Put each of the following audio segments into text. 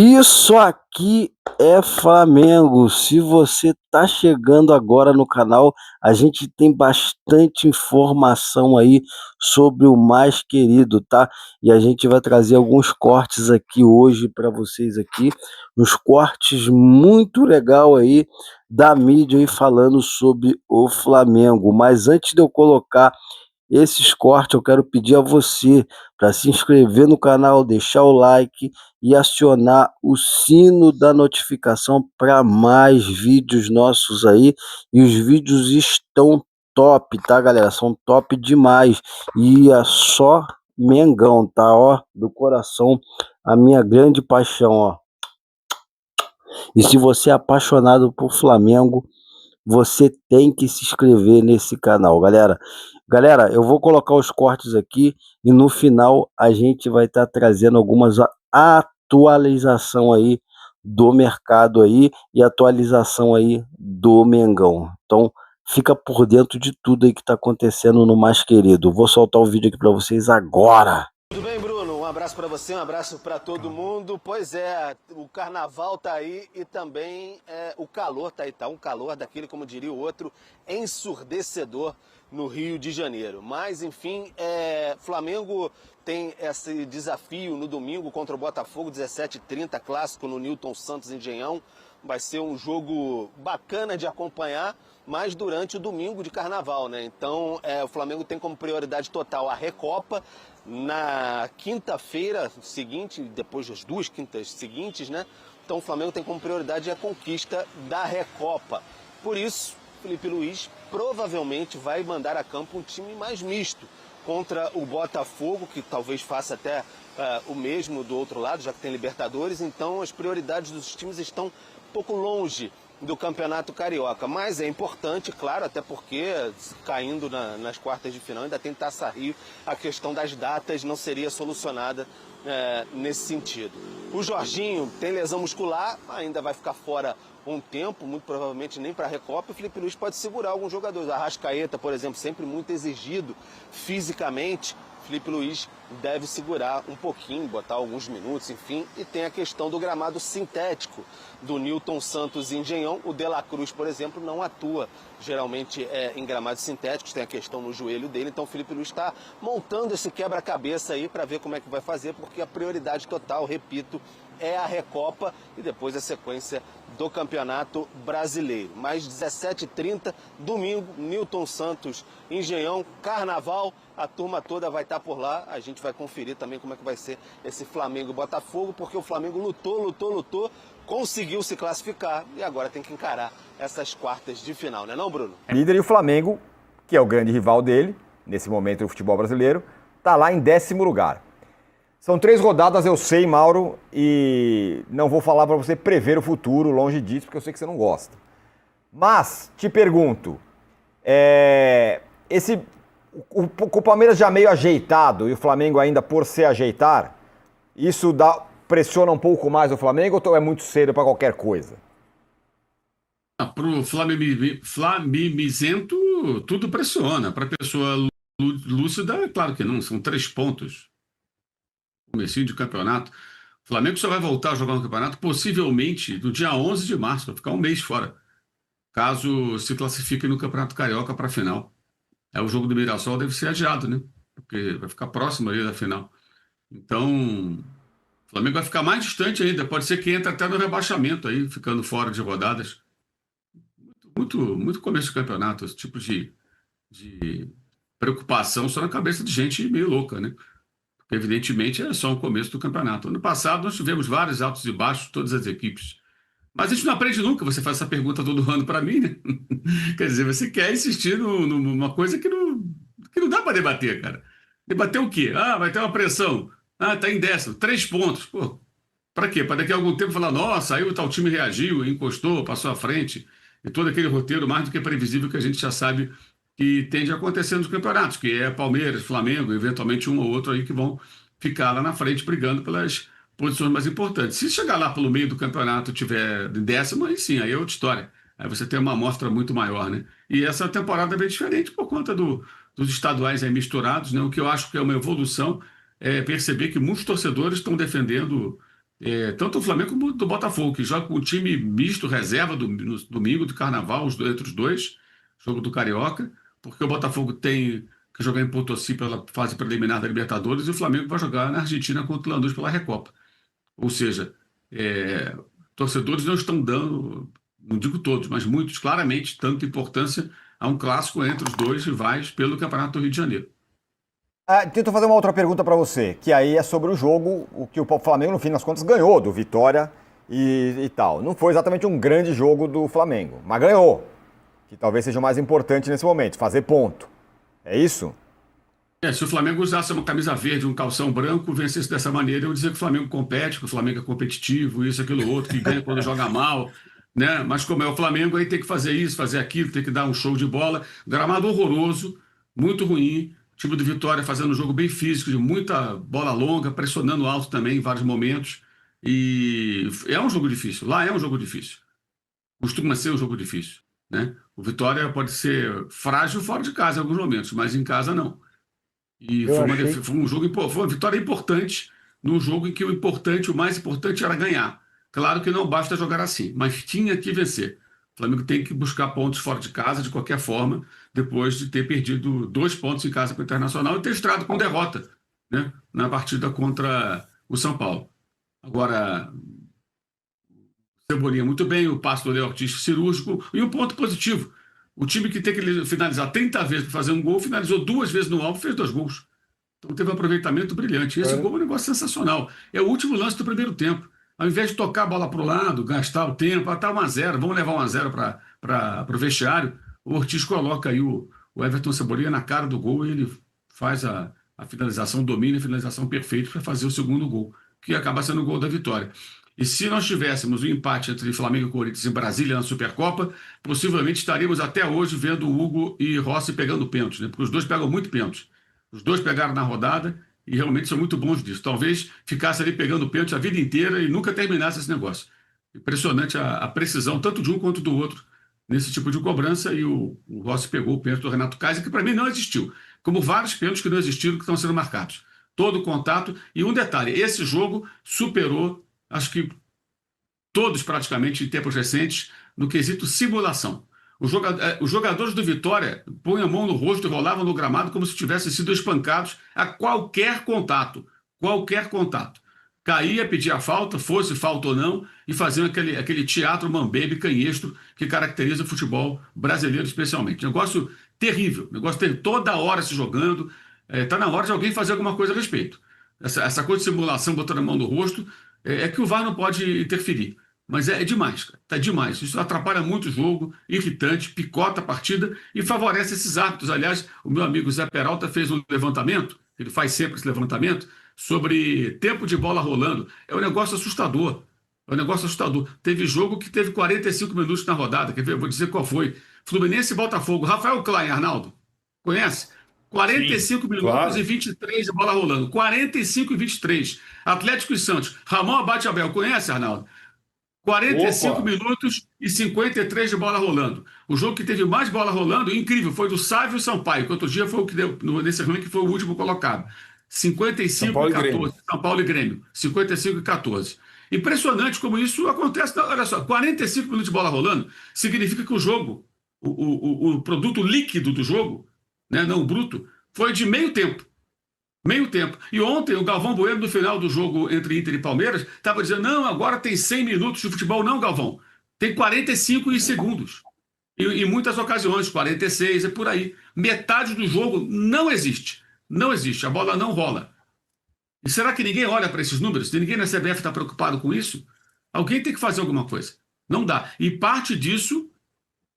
Isso aqui é Flamengo. Se você tá chegando agora no canal, a gente tem bastante informação aí sobre o mais querido, tá? E a gente vai trazer alguns cortes aqui hoje para vocês aqui, uns cortes muito legal aí da mídia aí falando sobre o Flamengo. Mas antes de eu colocar esses cortes, eu quero pedir a você para se inscrever no canal, deixar o like e acionar o sino da notificação para mais vídeos nossos aí. E os vídeos estão top, tá, galera? São top demais. E é só Mengão, tá? Ó, do coração, a minha grande paixão, ó. E se você é apaixonado por Flamengo, você tem que se inscrever nesse canal, galera. Galera, eu vou colocar os cortes aqui e no final a gente vai estar trazendo algumas atualização aí do mercado aí e atualização aí do Mengão. Então, fica por dentro de tudo aí que está acontecendo no Mais Querido. Vou soltar o vídeo aqui para vocês agora. Tudo bem, Bruno? Um abraço para você, um abraço para todo mundo. Pois é, o carnaval tá aí e também o calor tá aí, tá um calor daquele, como diria o outro, ensurdecedor no Rio de Janeiro. Mas, enfim, Flamengo tem esse desafio no domingo contra o Botafogo, 17h30, clássico no Newton Santos Engenhão. Vai ser um jogo bacana de acompanhar, mas durante o domingo de carnaval, né? Então, o Flamengo tem como prioridade total a Recopa. Na quinta-feira seguinte, depois das duas quintas seguintes, né? Então o Flamengo tem como prioridade a conquista da Recopa. Por isso, Felipe Luiz provavelmente vai mandar a campo um time mais misto contra o Botafogo, que talvez faça até o mesmo do outro lado, já que tem Libertadores. Então as prioridades dos times estão um pouco longe do Campeonato Carioca, mas é importante, claro, até porque caindo nas quartas de final ainda tem Taça Rio, a questão das datas não seria solucionada nesse sentido. O Jorginho tem lesão muscular, ainda vai ficar fora um tempo, muito provavelmente nem para a Recopa. O Felipe Luiz pode segurar alguns jogadores. A Arrascaeta, por exemplo, sempre muito exigido fisicamente. Felipe Luiz deve segurar um pouquinho, botar alguns minutos, enfim. E tem a questão do gramado sintético do Newton Santos Engenhão. O De La Cruz, por exemplo, não atua geralmente em gramados sintéticos, tem a questão no joelho dele. Então o Felipe Luiz está montando esse quebra-cabeça aí para ver como é que vai fazer, porque a prioridade total, repito, é a Recopa e depois a sequência do Campeonato Brasileiro. Mais 17h30, domingo, Newton Santos, Engenhão, Carnaval, a turma toda vai estar por lá. A gente vai conferir também como é que vai ser esse Flamengo e Botafogo, porque o Flamengo lutou, conseguiu se classificar e agora tem que encarar essas quartas de final, né não, Bruno? Líder, e o Flamengo, que é o grande rival dele, nesse momento do futebol brasileiro, está lá em 10º lugar. São 3 rodadas, eu sei, Mauro, e não vou falar para você prever o futuro, longe disso, porque eu sei que você não gosta. Mas, te pergunto, o Palmeiras já meio ajeitado e o Flamengo ainda por se ajeitar, isso pressiona um pouco mais o Flamengo ou é muito cedo para qualquer coisa? Para o Flamimizento, tudo pressiona. Para a pessoa lúcida, é claro que não, são 3 pontos. Comecinho de campeonato. O Flamengo só vai voltar a jogar no campeonato possivelmente no dia 11 de março, vai ficar um mês fora, caso se classifique no Campeonato Carioca para a final. O jogo do Mirassol deve ser adiado, né? Porque vai ficar próximo ali da final. Então, o Flamengo vai ficar mais distante ainda. Pode ser que entre até no rebaixamento aí, ficando fora de rodadas. Muito começo do campeonato, esse tipo de preocupação só na cabeça de gente meio louca, né? Porque, evidentemente, é só o começo do campeonato. Ano passado, nós tivemos vários altos e baixos, todas as equipes. Mas a gente não aprende nunca. Você faz essa pergunta todo ano para mim, né? Quer dizer, você quer insistir numa coisa que não dá para debater, cara. Debater o quê? Ah, vai ter uma pressão. Ah, tá em 10º, 3 pontos. Pô, para quê? Para daqui a algum tempo falar, nossa, aí o tal time reagiu, encostou, passou à frente. E todo aquele roteiro mais do que previsível que a gente já sabe que tende a acontecer nos campeonatos, que é Palmeiras, Flamengo, eventualmente um ou outro aí que vão ficar lá na frente brigando pelas posições mais importantes. Se chegar lá pelo meio do campeonato tiver de 10º, aí sim, aí é outra história. Aí você tem uma amostra muito maior, né? E essa temporada é bem diferente por conta dos estaduais aí misturados, né? O que eu acho que é uma evolução é perceber que muitos torcedores estão defendendo tanto do Flamengo como do Botafogo, que joga com o time misto, reserva, no domingo do Carnaval, entre os dois, jogo do Carioca, porque o Botafogo tem que jogar em Potosí pela fase preliminar da Libertadores e o Flamengo vai jogar na Argentina contra o Lanús pela Recopa. Ou seja, torcedores não estão dando, não digo todos, mas muitos, claramente, tanta importância a um clássico entre os dois rivais pelo Campeonato do Rio de Janeiro. Tento fazer uma outra pergunta para você, que aí é sobre o jogo, o que o Flamengo, no fim das contas, ganhou do Vitória e tal. Não foi exatamente um grande jogo do Flamengo, mas ganhou, que talvez seja o mais importante nesse momento, fazer ponto. É isso? Se o Flamengo usasse uma camisa verde, um calção branco, vencesse dessa maneira, eu dizer que o Flamengo compete, que o Flamengo é competitivo, isso, aquilo, outro, que ganha quando joga mal, né? Mas como é o Flamengo, aí tem que fazer isso, fazer aquilo, tem que dar um show de bola. Gramado horroroso, muito ruim. O time do Vitória fazendo um jogo bem físico, de muita bola longa, pressionando alto também em vários momentos. E é um jogo difícil. Lá é um jogo difícil. Costuma ser um jogo difícil, né? O Vitória pode ser frágil fora de casa em alguns momentos, mas em casa não. E foi um jogo, foi uma vitória importante, num jogo em que o mais importante era ganhar. Claro que não basta jogar assim, mas tinha que vencer. O Flamengo tem que buscar pontos fora de casa, de qualquer forma, depois de ter perdido 2 pontos em casa para o Internacional e ter estreado com derrota, né, na partida contra o São Paulo. Agora, Cebolinha muito bem, o passe do Léo Ortiz cirúrgico, e um ponto positivo. O time que tem que finalizar 30 vezes para fazer um gol, finalizou 2 vezes no alvo e fez 2 gols. Então teve um aproveitamento brilhante. Esse gol é um negócio sensacional. É o último lance do primeiro tempo. Ao invés de tocar a bola para o lado, gastar o tempo, está 1-0, vamos levar 1-0 para o vestiário, o Ortiz coloca aí o Everton Cebolinha na cara do gol e ele faz a finalização, domina a finalização perfeita para fazer o segundo gol, que acaba sendo o gol da vitória. E se nós tivéssemos o empate entre Flamengo e Corinthians em Brasília na Supercopa, possivelmente estaríamos até hoje vendo o Hugo e Rossi pegando pênaltis, né? Porque os dois pegam muito pênaltis. Os dois pegaram na rodada e realmente são muito bons disso. Talvez ficasse ali pegando pênalti a vida inteira e nunca terminasse esse negócio. Impressionante a precisão, tanto de um quanto do outro, nesse tipo de cobrança. E o Rossi pegou o pênalti do Renato Kaiser, que para mim não existiu. Como vários pênaltis que não existiram, que estão sendo marcados. Todo o contato. E um detalhe, esse jogo superou, acho que todos praticamente em tempos recentes, no quesito simulação. Os jogadores do Vitória põem a mão no rosto e rolavam no gramado como se tivessem sido espancados a qualquer contato. Qualquer contato. Caía, pedia a falta, fosse falta ou não, e faziam aquele teatro mambembe canhestro que caracteriza o futebol brasileiro especialmente. Negócio terrível, toda hora se jogando. Está na hora de alguém fazer alguma coisa a respeito. Essa coisa de simulação, botando a mão no rosto, é que o VAR não pode interferir. Mas é demais, cara. Tá demais. Isso atrapalha muito o jogo, irritante, picota a partida e favorece esses árbitros. Aliás, o meu amigo Zé Peralta fez um levantamento, ele faz sempre esse levantamento, sobre tempo de bola rolando. É um negócio assustador. É um negócio assustador. Teve jogo que teve 45 minutos na rodada. Quer ver? Eu vou dizer qual foi. Fluminense e Botafogo. Rafael Klein, Arnaldo. Conhece? 45 Sim, minutos claro. e 23 de bola rolando. 45 e 23. Atlético e Santos. Ramon Abate Abel. Conhece, Arnaldo? 45 Opa, minutos e 53 de bola rolando. O jogo que teve mais bola rolando, incrível, foi do Sávio e Sampaio, que outro dia foi o que deu, nesse ranking foi o último colocado. São 55 e Paulo e 14, Grêmio. São Paulo e Grêmio. 55 e 14. Impressionante como isso acontece. Olha só, 45 minutos de bola rolando significa que o jogo, o produto líquido do jogo, né, não o bruto, foi de meio tempo. Meio tempo. E ontem o Galvão Bueno, no final do jogo entre Inter e Palmeiras, estava dizendo: não, agora tem 100 minutos de futebol. Não, Galvão. Tem 45 segundos. E em muitas ocasiões, 46, é por aí. Metade do jogo não existe. Não existe. A bola não rola. E será que ninguém olha para esses números? Ninguém na CBF está preocupado com isso? Alguém tem que fazer alguma coisa. Não dá. E parte disso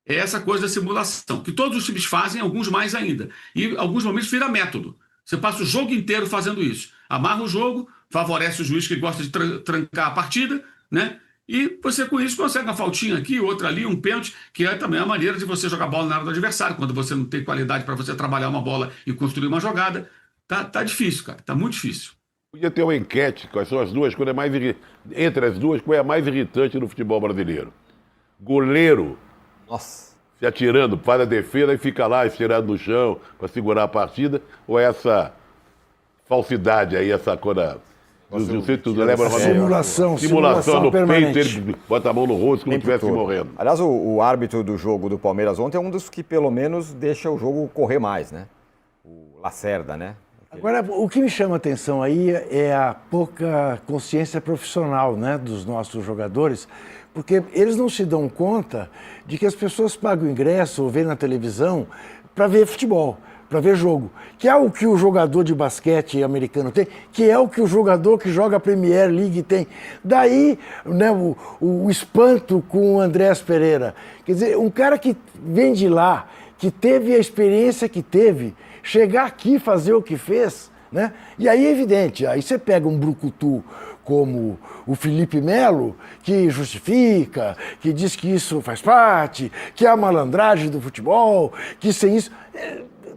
é essa coisa da simulação, que todos os times fazem, alguns mais ainda. E em alguns momentos vira método. Você passa o jogo inteiro fazendo isso. Amarra o jogo, favorece o juiz que gosta de trancar a partida, né? E você com isso consegue uma faltinha aqui, outra ali, um pênalti, que é também a maneira de você jogar bola na área do adversário, quando você não tem qualidade para você trabalhar uma bola e construir uma jogada. Tá difícil, cara. Tá muito difícil. Podia ter uma enquete, quais são as duas coisas mais entre as duas, qual é a mais irritante no futebol brasileiro? Goleiro Nossa. se atirando, faz a defesa e fica lá estirado no chão para segurar a partida, ou essa falsidade aí, essa coisa Não sei se tu lembra, mas Simulação no permanente. peito, ele bota a mão no rosto como se estivesse morrendo. Aliás, o árbitro do jogo do Palmeiras ontem é um dos que pelo menos deixa o jogo correr mais, né? O Lacerda, né? Agora, o que me chama a atenção aí é a pouca consciência profissional, né, dos nossos jogadores, porque eles não se dão conta de que as pessoas pagam ingresso ou veem na televisão para ver futebol, para ver jogo, que é o que o jogador de basquete americano tem, que é o que o jogador que joga a Premier League tem. Daí, né, o espanto com o Andrés Pereira. Quer dizer, um cara que vem de lá, que teve a experiência que teve, chegar aqui e fazer o que fez, né? E aí é evidente, aí você pega um brucutu como o Felipe Melo, que justifica, que diz que isso faz parte, que é a malandragem do futebol, que sem isso...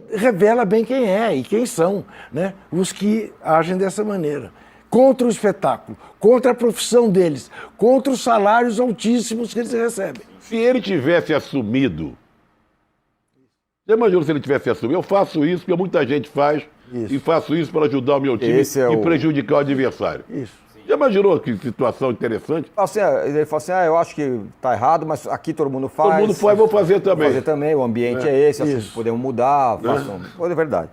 revela bem quem é e quem são, né? Os que agem dessa maneira. Contra o espetáculo, contra a profissão deles, contra os salários altíssimos que eles recebem. Se ele tivesse assumido, você imagina se ele tivesse assumido? Eu faço isso porque muita gente faz e faço isso para ajudar o meu time e prejudicar o adversário. Isso. Já imaginou que situação interessante? Assim, ele falou assim, eu acho que tá errado, mas aqui todo mundo faz. Todo mundo faz, vou fazer também. Vou fazer também, o ambiente é esse, assim, podemos mudar, façam. É verdade.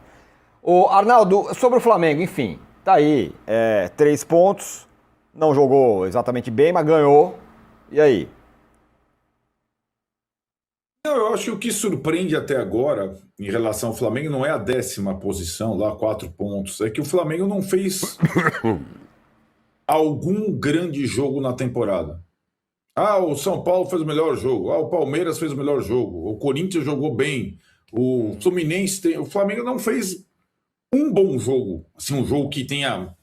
O Arnaldo, sobre o Flamengo, enfim, tá aí, 3 pontos, não jogou exatamente bem, mas ganhou, e aí? Não, eu acho que o que surpreende até agora em relação ao Flamengo não é a 10ª posição, lá 4 pontos, é que o Flamengo não fez algum grande jogo na temporada. O São Paulo fez o melhor jogo, o Palmeiras fez o melhor jogo, o Corinthians jogou bem, o Fluminense o Flamengo não fez um bom jogo, assim, um jogo que tenha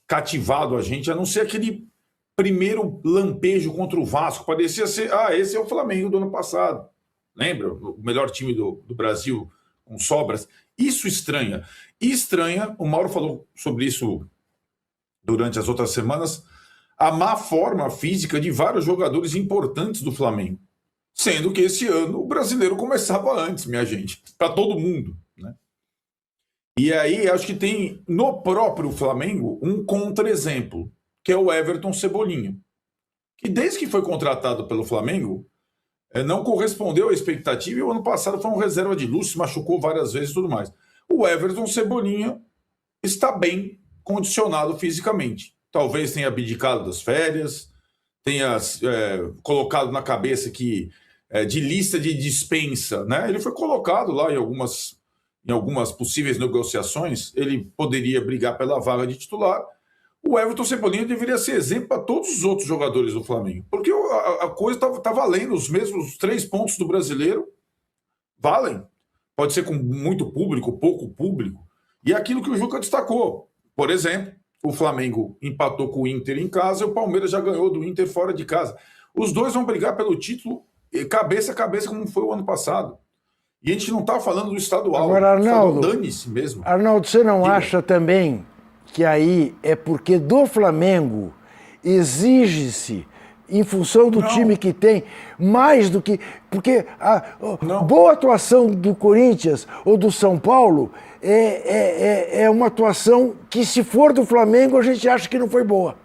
cativado a gente, a não ser aquele primeiro lampejo contra o Vasco, parecia ser, esse é o Flamengo do ano passado. Lembra? O melhor time do Brasil com sobras. Isso estranha. E estranha, o Mauro falou sobre isso durante as outras semanas, a má forma física de vários jogadores importantes do Flamengo. Sendo que esse ano o brasileiro começava antes, minha gente. Para todo mundo. Né? E aí acho que tem no próprio Flamengo um contra-exemplo, que é o Everton Cebolinha. Que desde que foi contratado pelo Flamengo, não correspondeu à expectativa e o ano passado foi um reserva de luxo, se machucou várias vezes e tudo mais. O Everton Cebolinha está bem condicionado fisicamente. Talvez tenha abdicado das férias, tenha colocado na cabeça que de lista de dispensa, né? Ele foi colocado lá em algumas possíveis negociações, ele poderia brigar pela vaga de titular. O Everton Cebolinha deveria ser exemplo para todos os outros jogadores do Flamengo. Porque a coisa tá valendo. Os mesmos 3 pontos do brasileiro valem. Pode ser com muito público, pouco público. E é aquilo que o Juca destacou. Por exemplo, o Flamengo empatou com o Inter em casa e o Palmeiras já ganhou do Inter fora de casa. Os dois vão brigar pelo título cabeça a cabeça, como foi o ano passado. E a gente não está falando do estadual. Agora, Arnaldo, dane-se mesmo. Arnaldo, você não acha também que aí é porque do Flamengo exige-se, em função do time que tem, mais do que... Porque a boa atuação do Corinthians ou do São Paulo é uma atuação que, se for do Flamengo, a gente acha que não foi boa.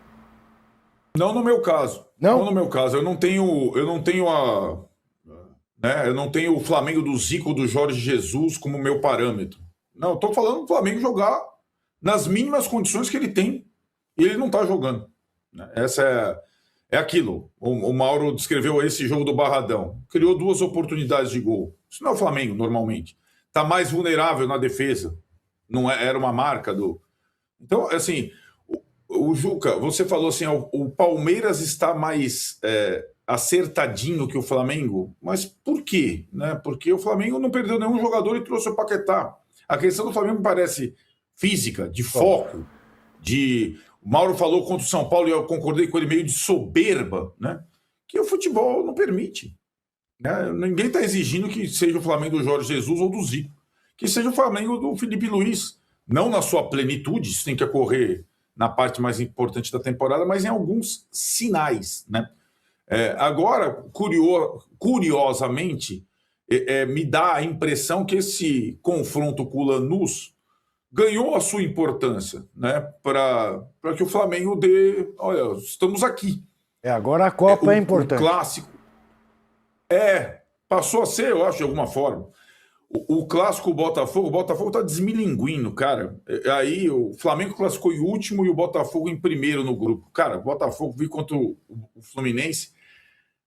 Não no meu caso. Não? Não no meu caso. Eu não tenho o Flamengo do Zico ou do Jorge Jesus como meu parâmetro. Não, eu estou falando do Flamengo jogar nas mínimas condições que ele tem, e ele não está jogando. Essa é aquilo. O Mauro descreveu esse jogo do Barradão. Criou 2 oportunidades de gol. Isso não é o Flamengo, normalmente. Está mais vulnerável na defesa. Não era uma marca do... Então, assim, o Juca, você falou assim, o Palmeiras está mais acertadinho que o Flamengo, mas por quê? Né? Porque o Flamengo não perdeu nenhum jogador e trouxe o Paquetá. A questão do Flamengo parece física, de foco, O Mauro falou contra o São Paulo e eu concordei com ele, meio de soberba, né? Que o futebol não permite. Né? Ninguém está exigindo que seja o Flamengo do Jorge Jesus ou do Zico. Que seja o Flamengo do Felipe Luiz. Não na sua plenitude, isso tem que ocorrer na parte mais importante da temporada, mas em alguns sinais, né? Agora, curiosamente, me dá a impressão que esse confronto com o Lanús ganhou a sua importância, né? Para que o Flamengo dê... Olha, estamos aqui. Agora a Copa é importante. O clássico. Passou a ser, eu acho, de alguma forma. O clássico, o Botafogo está desmilinguindo, cara. Aí o Flamengo classificou em último e o Botafogo em primeiro no grupo. Cara, o Botafogo viu contra o Fluminense,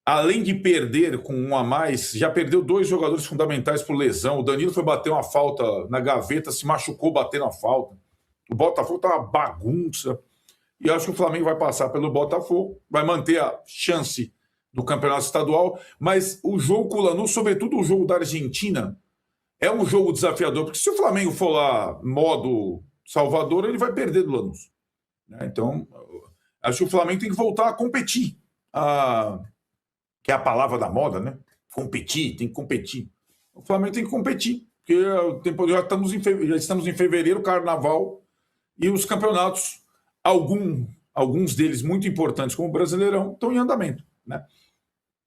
além de perder com um a mais, já perdeu 2 jogadores fundamentais por lesão. O Danilo foi bater uma falta na gaveta, se machucou batendo a falta. O Botafogo tá uma bagunça. E acho que o Flamengo vai passar pelo Botafogo, vai manter a chance do campeonato estadual, mas o jogo com o Lanús, sobretudo o jogo da Argentina, é um jogo desafiador, porque se o Flamengo for lá modo Salvador, ele vai perder do Lanús. Então, acho que o Flamengo tem que voltar a competir. Que é a palavra da moda, né? Competir, tem que competir. O Flamengo tem que competir, porque já estamos em fevereiro, carnaval, e os campeonatos, alguns deles muito importantes, como o Brasileirão, estão em andamento, né?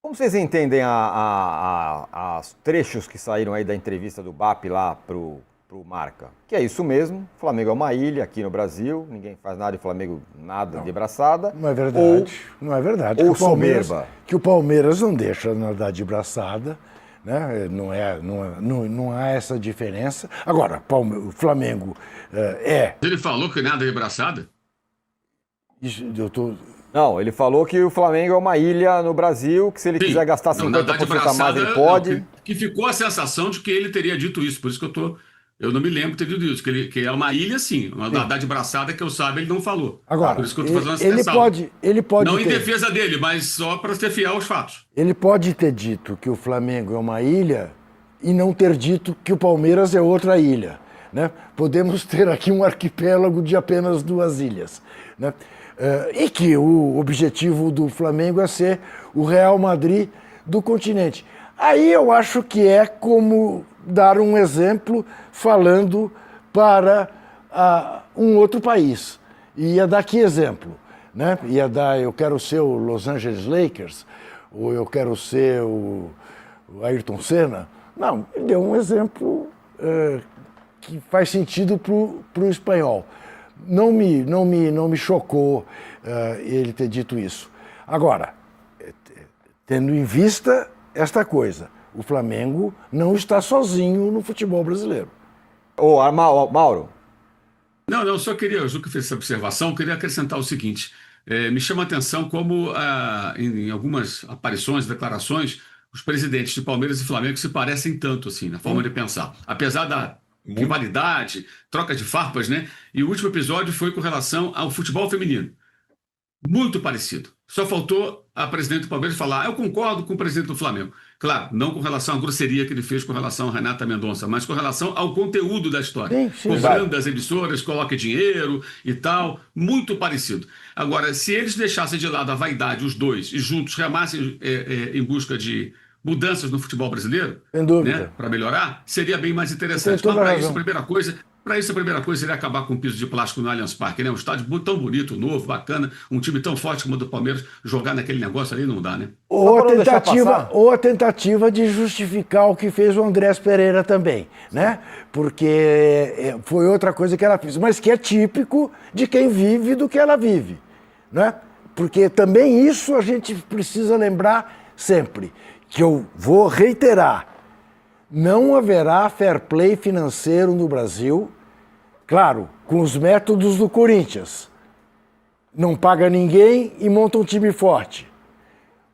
Como vocês entendem os trechos que saíram aí da entrevista do BAP lá pro Marca? Que é isso mesmo, o Flamengo é uma ilha aqui no Brasil, ninguém faz nada e o Flamengo nada de braçada. Não é verdade, não é verdade. Ou soberba. Que o Palmeiras não deixa nadar de braçada, né? Não há essa diferença. Agora, o Flamengo Ele falou que nada de braçada? Não, ele falou que o Flamengo é uma ilha no Brasil, que se ele quiser gastar 50% a mais, ele pode. Não, que ficou a sensação de que ele teria dito isso, por isso que eu não me lembro de ter dito isso, que é uma ilha sim, uma nadar de braçada que eu saiba ele não falou. Agora, por isso que eu estou fazendo essa ressalva. Ele pode não em defesa dele, mas só para ser fiel aos fatos. Ele pode ter dito que o Flamengo é uma ilha e não ter dito que o Palmeiras é outra ilha, né? Podemos ter aqui um arquipélago de apenas 2 ilhas, né? E que o objetivo do Flamengo é ser o Real Madrid do continente. Aí eu acho que é como dar um exemplo falando para um outro país. E ia dar que exemplo? Né? Ia dar, eu quero ser o Los Angeles Lakers, ou eu quero ser o Ayrton Senna. Não, ele deu um exemplo que faz sentido para o espanhol. Não me chocou ele ter dito isso. Agora, tendo em vista esta coisa, o Flamengo não está sozinho no futebol brasileiro. Mauro. Não, eu só queria, o Juca fez essa observação, queria acrescentar o seguinte, me chama a atenção como em algumas aparições, declarações, os presidentes de Palmeiras e Flamengo se parecem tanto assim, na forma de pensar. Apesar da rivalidade, troca de farpas, né? E o último episódio foi com relação ao futebol feminino. Muito parecido. Só faltou a presidente do Palmeiras falar, eu concordo com o presidente do Flamengo. Claro, não com relação à grosseria que ele fez com relação a Renata Mendonça, mas com relação ao conteúdo da história. Sim, cobrando das emissoras, coloque dinheiro e tal. Muito parecido. Agora, se eles deixassem de lado a vaidade, os dois, e juntos remassem em busca de mudanças no futebol brasileiro, né, para melhorar, seria bem mais interessante. Então, para isso, a primeira coisa seria acabar com o piso de plástico no Allianz Parque, né? Um estádio tão bonito, novo, bacana, um time tão forte como o do Palmeiras, jogar naquele negócio ali não dá, né? Ou a tentativa de justificar o que fez o Andrés Pereira também, né? Porque foi outra coisa que ela fez, mas que é típico de quem vive do que ela vive, né? Porque também isso a gente precisa lembrar sempre, que eu vou reiterar, não haverá fair play financeiro no Brasil, claro, com os métodos do Corinthians. Não paga ninguém e monta um time forte.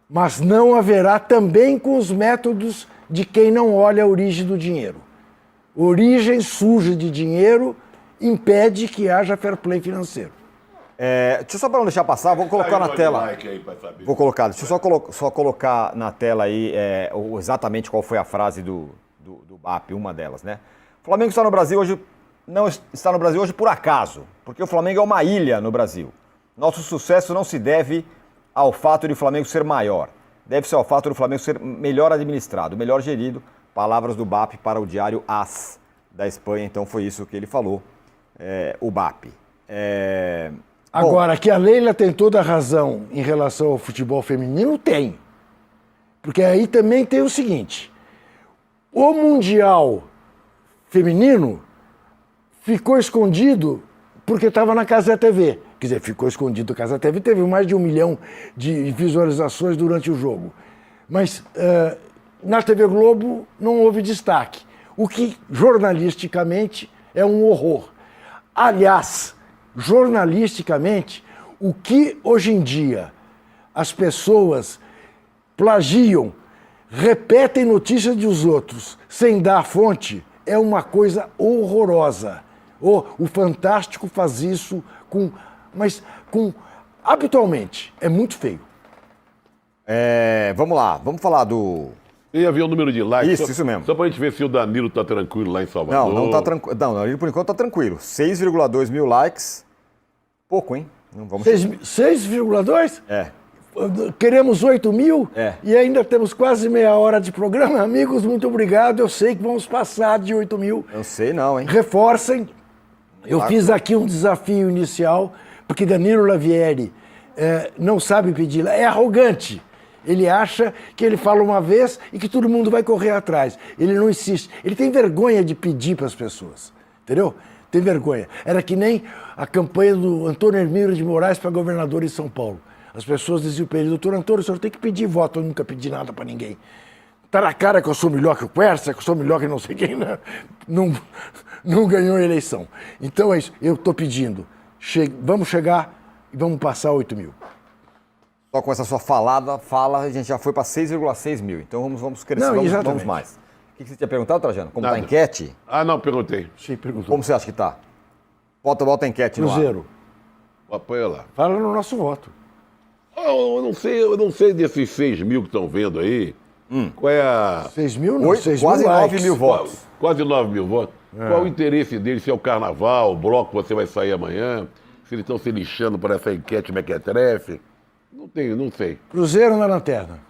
Mas não haverá também com os métodos de quem não olha a origem do dinheiro. Origem suja de dinheiro impede que haja fair play financeiro. Deixa eu só para não deixar passar, vou colocar na tela. Vou colocar, deixa eu só colocar na tela aí exatamente qual foi a frase do BAP, uma delas, né? O Flamengo está no Brasil hoje, não está no Brasil hoje por acaso, porque o Flamengo é uma ilha no Brasil. Nosso sucesso não se deve ao fato de o Flamengo ser maior, deve-se ao fato do Flamengo ser melhor administrado, melhor gerido. Palavras do BAP para o diário AS da Espanha, então foi isso que ele falou, o BAP. Agora, que a Leila tem toda a razão em relação ao futebol feminino, tem. Porque aí também tem o seguinte, o Mundial feminino ficou escondido porque estava na Cazé TV. Quer dizer, ficou escondido na Cazé TV, teve mais de 1 milhão de visualizações durante o jogo. Mas na TV Globo não houve destaque, o que jornalisticamente é um horror. Aliás, jornalisticamente, o que hoje em dia as pessoas plagiam, repetem notícias dos outros sem dar a fonte, é uma coisa horrorosa. O Fantástico faz isso habitualmente. É muito feio. Vamos lá, vamos falar do... E havia o número de likes. Isso mesmo. Só pra gente ver se o Danilo tá tranquilo lá em Salvador. Não tá tranquilo. Não, o Danilo por enquanto tá tranquilo. 6,2 mil likes. Pouco, hein? Não vamos... 6,2? É. Queremos 8 mil? É. E ainda temos quase meia hora de programa. Amigos, muito obrigado. Eu sei que vamos passar de 8 mil. Eu sei não, hein? Reforcem. Eu fiz aqui um desafio inicial, porque Danilo Lavieri não sabe pedir, é arrogante. Ele acha que ele fala uma vez e que todo mundo vai correr atrás. Ele não insiste. Ele tem vergonha de pedir para as pessoas. Entendeu? Tem vergonha. Era que nem a campanha do Antônio Hermílio de Moraes para governador em São Paulo. As pessoas diziam para ele, doutor Antônio, o senhor tem que pedir voto. Eu nunca pedi nada para ninguém. Tá na cara que eu sou melhor que o Quercia, que eu sou melhor que não sei quem. Não ganhou a eleição. Então é isso. Eu estou pedindo. Vamos chegar e vamos passar 8 mil. Só com essa sua fala, a gente já foi para 6,6 mil. Então vamos crescer, vamos mais. O que você tinha perguntado, Trajano? Como está a enquete? Ah, não, perguntei. Sim, perguntou. Como você acha que está? Bota a enquete no ar. Cruzeiro. Apoia lá. Fala no nosso voto. Eu não sei desses 6 mil que estão vendo aí. Qual é a... 6 mil não, 6 quase mil 9 mil votos. Quase 9 mil votos. Qual o interesse deles? Se é o carnaval, o bloco que você vai sair amanhã? Se eles estão se lixando para essa enquete mequetrefe? Não sei. Cruzeiro na lanterna.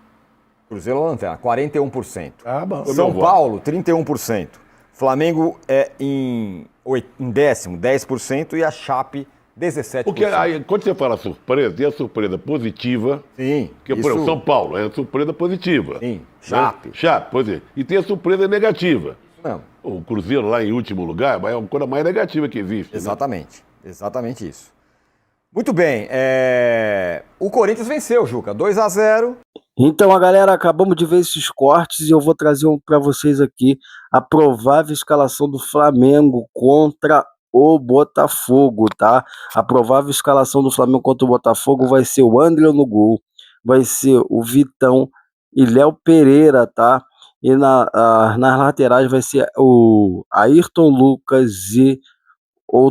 Cruzeiro na lanterna, 41%. Ah, bom. São Paulo, 31%. Flamengo é em décimo, 10%. E a Chape, 17%. Porque aí, quando você fala surpresa, tem a surpresa positiva. Sim. Que, por exemplo, São Paulo é a surpresa positiva. Sim, né? Chape. Chape, pois é. E tem a surpresa negativa. Não. O Cruzeiro lá em último lugar é uma coisa mais negativa que existe. Exatamente. Né? Exatamente isso. Muito bem. O Corinthians venceu, Juca. 2-0. Então, galera, acabamos de ver esses cortes e eu vou trazer para vocês aqui a provável escalação do Flamengo contra o Botafogo, tá? A provável escalação do Flamengo contra o Botafogo vai ser o André no gol, vai ser o Vitão e Léo Pereira, tá? E nas laterais vai ser o Ayrton Lucas e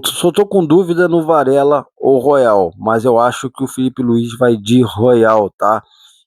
só tô com dúvida no Varela ou Royal, mas eu acho que o Felipe Luiz vai de Royal, tá?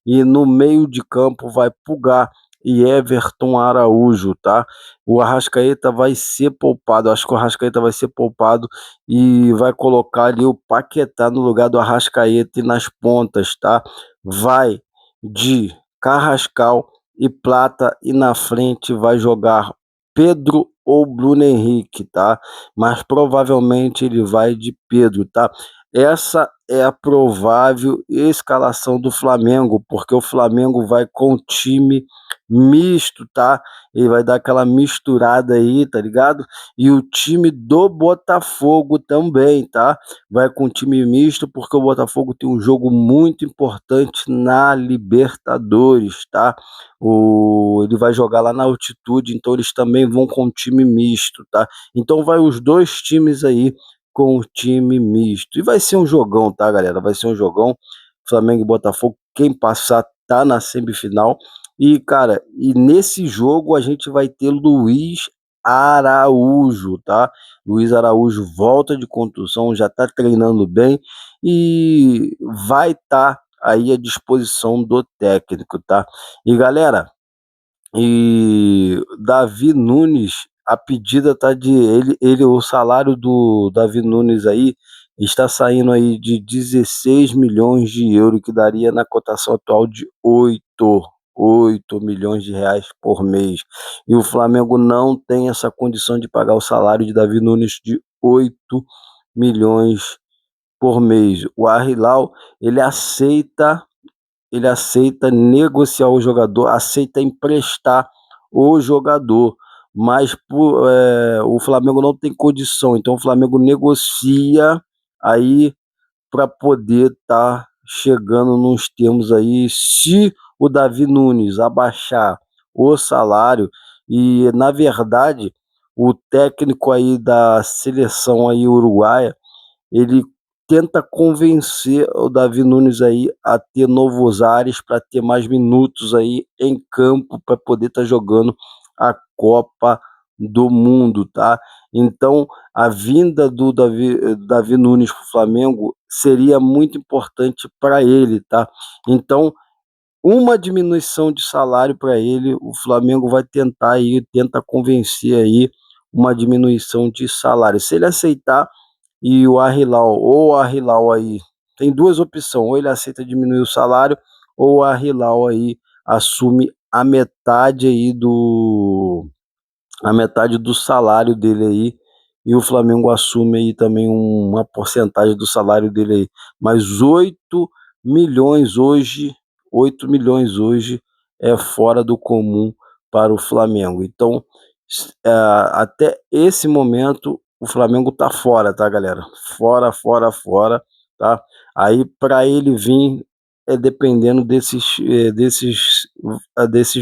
E no meio de campo vai Pulgar e Everton Araújo, tá? O Arrascaeta vai ser poupado, acho que o Arrascaeta vai ser poupado e vai colocar ali o Paquetá no lugar do Arrascaeta e nas pontas, tá? Vai de Carrascal e Plata e na frente vai jogar Pedro ou Bruno Henrique, tá? Mas provavelmente ele vai de Pedro, tá? Essa é a provável escalação do Flamengo, porque o Flamengo vai com time misto, tá? Ele vai dar aquela misturada aí, tá ligado? E o time do Botafogo também, tá? Vai com time misto, porque o Botafogo tem um jogo muito importante na Libertadores, tá? Ele vai jogar lá na altitude, então eles também vão com time misto, tá? Então vai os dois times aí com o time misto. E vai ser um jogão, tá, galera? Vai ser um jogão. Flamengo e Botafogo, quem passar tá na semifinal. E, cara, nesse jogo a gente vai ter Luiz Araújo, tá? Luiz Araújo volta de contusão, já tá treinando bem e vai estar aí à disposição do técnico, tá? E, galera, Davi Nunes, a pedida tá o salário do Davi Nunes aí está saindo aí de 16 milhões de euros, que daria na cotação atual de 8 milhões de reais por mês. E o Flamengo não tem essa condição de pagar o salário de Davi Nunes de 8 milhões por mês. O Al-Hilal, ele aceita negociar o jogador, aceita emprestar o jogador. mas o Flamengo não tem condição, então o Flamengo negocia aí para poder estar chegando nos termos aí, se o Davi Nunes abaixar o salário, e na verdade o técnico aí da seleção aí uruguaia, ele tenta convencer o Davi Nunes aí a ter novos ares, para ter mais minutos aí em campo, para poder estar jogando a Copa do Mundo, tá? Então, a vinda do Davi Nunes para o Flamengo seria muito importante para ele, tá? Então, uma diminuição de salário para ele, o Flamengo vai tentar aí, tenta convencer aí uma diminuição de salário. Se ele aceitar, e o Al-Hilal aí tem duas opções, ou ele aceita diminuir o salário, ou o Al-Hilal aí assume a metade do salário dele aí, e o Flamengo assume aí também uma porcentagem do salário dele aí. Mas 8 milhões hoje, 8 milhões hoje é fora do comum para o Flamengo. Então, até esse momento, o Flamengo tá fora, tá, galera? Fora, fora, fora, tá? Aí, para ele vir, é dependendo desses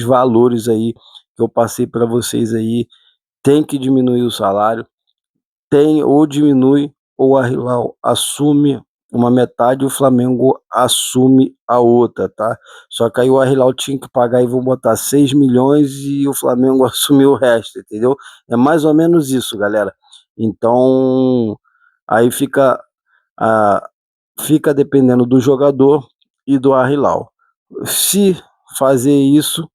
valores aí que eu passei para vocês aí. Tem que diminuir o salário, ou diminui, ou a Hilal assume uma metade e o Flamengo assume a outra, tá? Só que aí o Al-Hilal tinha que pagar, e vão botar 6 milhões e o Flamengo assumiu o resto, entendeu? É mais ou menos isso, galera. Então, aí ah, fica dependendo do jogador e do Al-Hilal. Se fazer isso,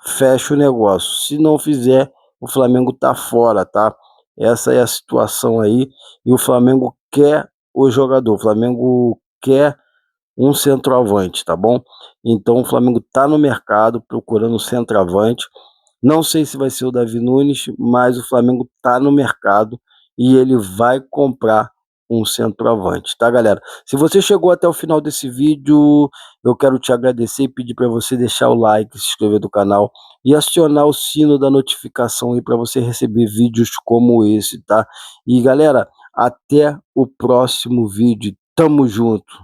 fecha o negócio. Se não fizer, o Flamengo tá fora, tá? Essa é a situação aí. E o Flamengo quer o jogador. O Flamengo quer um centroavante, tá bom? Então o Flamengo tá no mercado procurando um centroavante. Não sei se vai ser o Davi Nunes, mas o Flamengo tá no mercado e ele vai comprar um centroavante, tá, galera? Se você chegou até o final desse vídeo, eu quero te agradecer e pedir para você deixar o like, se inscrever no canal e acionar o sino da notificação aí para você receber vídeos como esse, tá? E galera, até o próximo vídeo. Tamo junto!